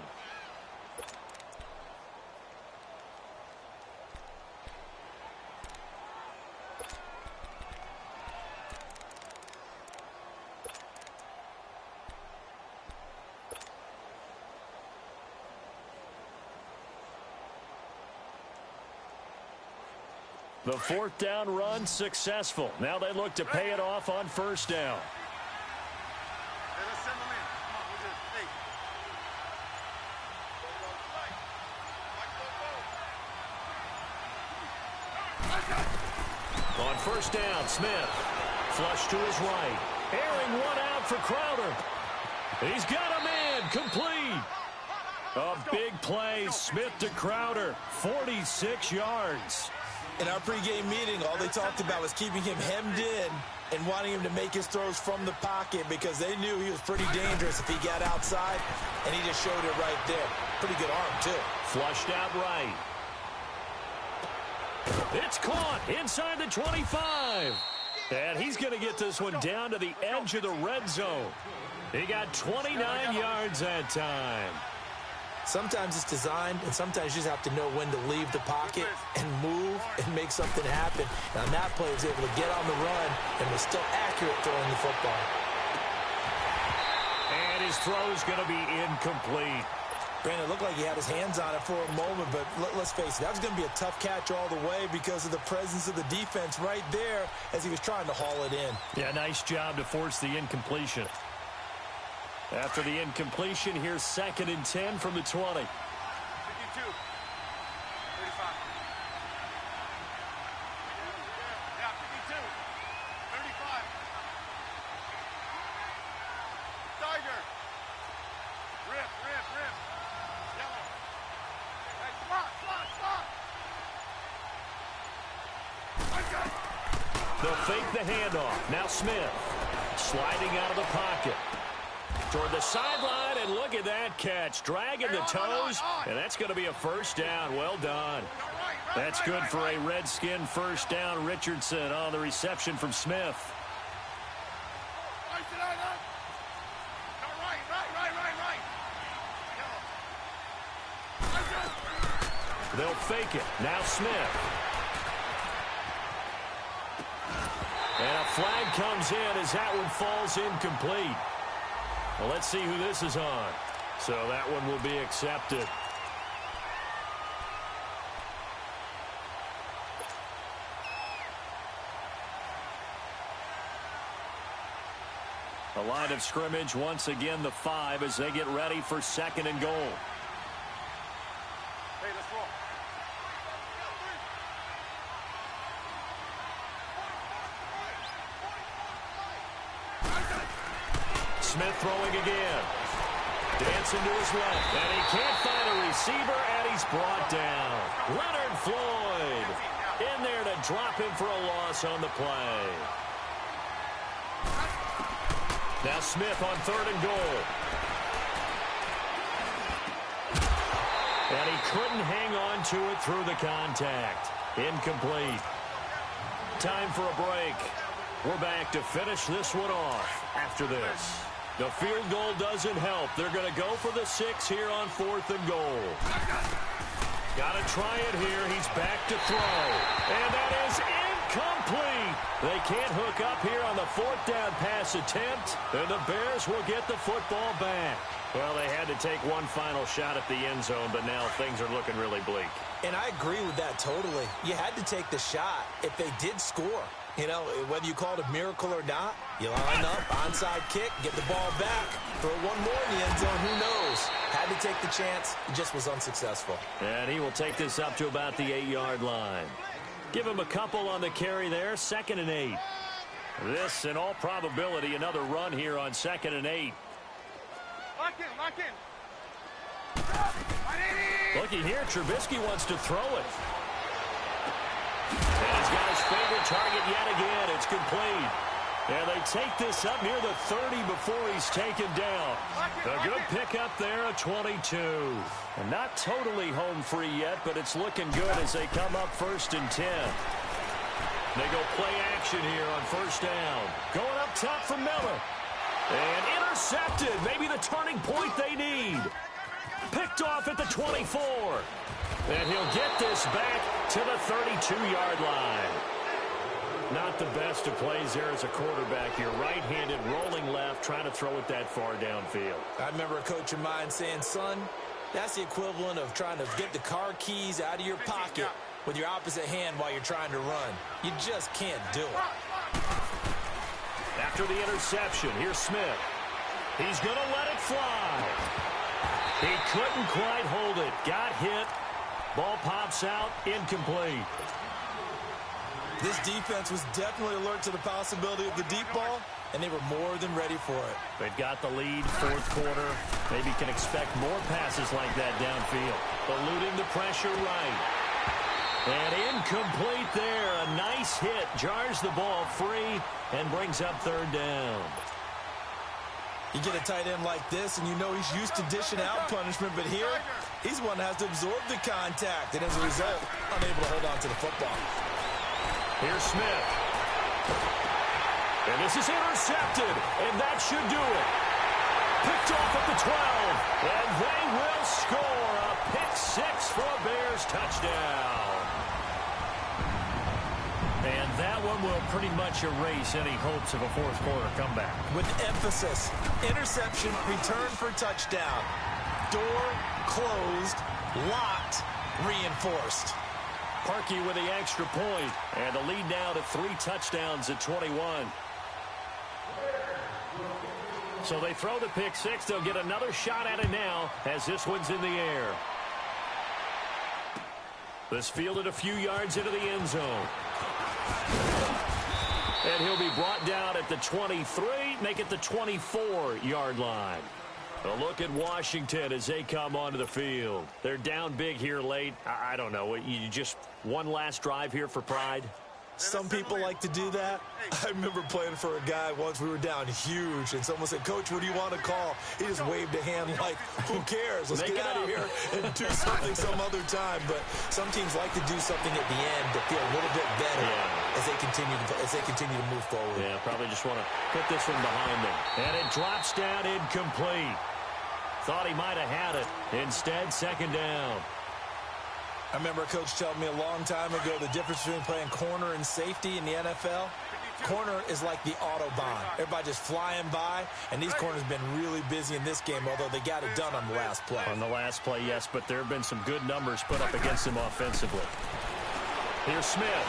The 4th down run successful. Now they look to pay it off on 1st down. Hey, let's send them in. Come on, we're good. Hey. On 1st down, Smith. Flush to his right. Airing one out for Crowder. He's got a man. Complete. A big play. Smith to Crowder. 46 yards. In our pregame meeting, all they talked about was keeping him hemmed in and wanting him to make his throws from the pocket because they knew he was pretty dangerous if he got outside, and he just showed it right there. Pretty good arm, too. Flushed out right. It's caught inside the 25. And he's going to get this one down to the edge of the red zone. He got 29 yards that time. Sometimes it's designed, and sometimes you just have to know when to leave the pocket and move and make something happen. Now, that play was able to get on the run and was still accurate throwing the football. And his throw's going to be incomplete. Brandon, it looked like he had his hands on it for a moment, but let's face it, that was going to be a tough catch all the way because of the presence of the defense right there as he was trying to haul it in. Yeah, nice job to force the incompletion. After the incompletion, here's 2nd and 10 from the 20. 52. 35. Yeah, 52. 35. Tiger. Rip. Yellow. They'll fake the handoff. Now Smith sliding out of the pocket toward the sideline, and look at that catch. Dragging the toes, and that's going to be a first down. Well done. That's good for a Redskin first down. Richardson on the reception from Smith. They'll fake it. Now Smith. And a flag comes in as that one falls incomplete. Well, let's see who this is on. So that one will be accepted. The line of scrimmage, once again, the 5 as they get ready for 2nd and goal. Hey, let's roll. Smith throwing again. Dancing to his left, and he can't find a receiver, and he's brought down. Leonard Floyd in there to drop him for a loss on the play. Now Smith on 3rd and goal. And he couldn't hang on to it through the contact. Incomplete. Time for a break. We're back to finish this one off after this. The field goal doesn't help. They're going to go for the 6 here on 4th and goal. Got to try it here. He's back to throw. And that is incomplete. They can't hook up here on the 4th down pass attempt. And the Bears will get the football back. Well, they had to take one final shot at the end zone, but now things are looking really bleak. And I agree with that totally. You had to take the shot if they did score. You know, whether you call it a miracle or not, you line up, onside kick, get the ball back, throw one more in the end zone, who knows? Had to take the chance, it just was unsuccessful. And he will take this up to about the 8-yard line. Give him a couple on the carry there, 2nd and 8. This, in all probability, another run here on 2nd and 8. Lock in, lock in. Looking here, Trubisky wants to throw it. And he's got his favorite target yet again. It's complete. And they take this up near the 30 before he's taken down. A good pickup there, a 22. And not totally home free yet, but it's looking good as they come up 1st and 10. They go play action here on 1st down. Going up top for Miller. And intercepted. Maybe the turning point they need. Picked off at the 24. And he'll get this back to the 32-yard line. Not the best of plays there as a quarterback here. Right-handed, rolling left, trying to throw it that far downfield. I remember a coach of mine saying, son, that's the equivalent of trying to get the car keys out of your pocket with your opposite hand while you're trying to run. You just can't do it. After the interception, here's Smith. He's going to let it fly. He couldn't quite hold it. Got hit. Ball pops out, incomplete. This defense was definitely alert to the possibility of the deep ball, and they were more than ready for it. They've got the lead, 4th quarter. Maybe can expect more passes like that downfield. Eluding the pressure right. And incomplete there. A nice hit. Jars the ball free and brings up 3rd down. You get a tight end like this, and you know he's used to dishing out punishment, but here, he's one that has to absorb the contact, and as a result, unable to hold on to the football. Here's Smith. And this is intercepted, and that should do it. Picked off at the 12, and they will score a pick 6 for a Bears touchdown. And that one will pretty much erase any hopes of a 4th quarter comeback. With emphasis, interception, return for touchdown. Door closed, locked, reinforced. Parkey with the extra point, and the lead now to 3 touchdowns at 21. So they throw the pick 6. They'll get another shot at it now as this one's in the air. This fielded a few yards into the end zone. And he'll be brought down at the 23, make it the 24-yard line. A look at Washington as they come onto the field. They're down big here late. I don't know. You just one last drive here for pride? Some people like to do that. I remember playing for a guy once. We were down huge, and someone said, "Coach, what do you want to call?" He just waved a hand like, "Who cares? Let's get out of here and do something some other time." But some teams like to do something at the end to feel a little bit better as they continue to move forward. Yeah, probably just want to put this one behind them. And it drops down incomplete. Thought he might have had it. Instead, second down. I remember a coach telling me a long time ago the difference between playing corner and safety in the NFL. Corner is like the Autobahn. Everybody just flying by, and these corners have been really busy in this game, although they got it done on the last play. On the last play, yes, but there have been some good numbers put up against him offensively. Here's Smith.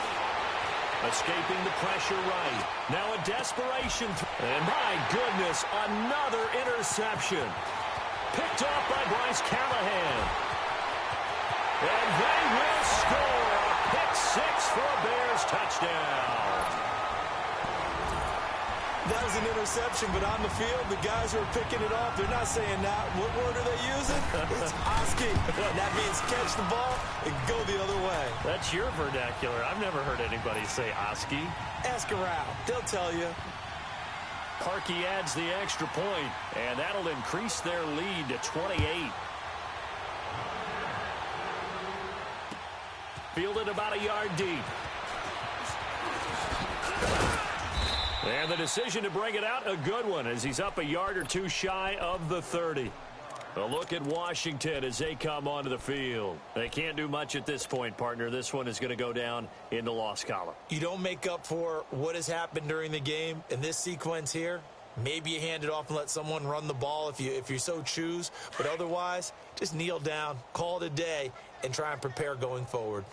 Escaping the pressure right. Now a desperation. And my goodness, another interception. Picked off by Bryce Callahan. And they will score a pick six for a Bears touchdown. That was an interception, but on the field, the guys who are picking it off, they're not saying that. What word are they using? It's Oski. And that means catch the ball and go the other way. That's your vernacular. I've never heard anybody say Oski. Ask around. They'll tell you. Parkey adds the extra point, and that'll increase their lead to 28. Fielded about a yard deep. And the decision to bring it out, a good one, as he's up a yard or two shy of the 30. A look at Washington as they come onto the field. They can't do much at this point, partner. This one is going to go down in the loss column. You don't make up for what has happened during the game in this sequence here. Maybe you hand it off and let someone run the ball if you so choose. But otherwise, just kneel down, call it a day, and try and prepare going forward.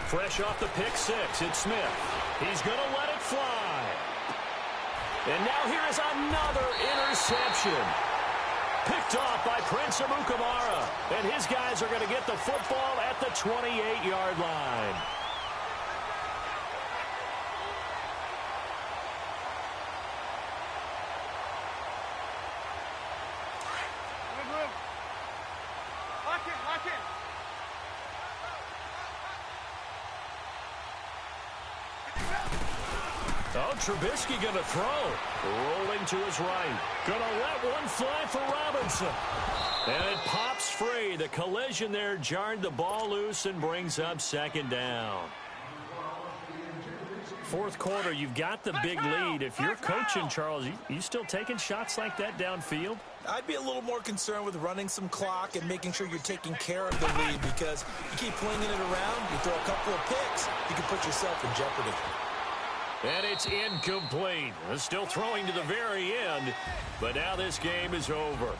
Fresh off the pick six, it's Smith. He's going to let it fly. And now here is another interception. Picked off by Prince Amukamara. And his guys are going to get the football at the 28-yard line. Lock in. Oh, Trubisky going to throw. Rolling to his right. Going to let one fly for Robinson. And it pops free. The collision there jarred the ball loose and brings up second down. Fourth quarter, you've got the big lead. If you're coaching, Charles, you still taking shots like that downfield? I'd be a little more concerned with running some clock and making sure you're taking care of the lead, because you keep flinging it around, you throw a couple of picks, you can put yourself in jeopardy. And it's incomplete. Still throwing to the very end, but now this game is over.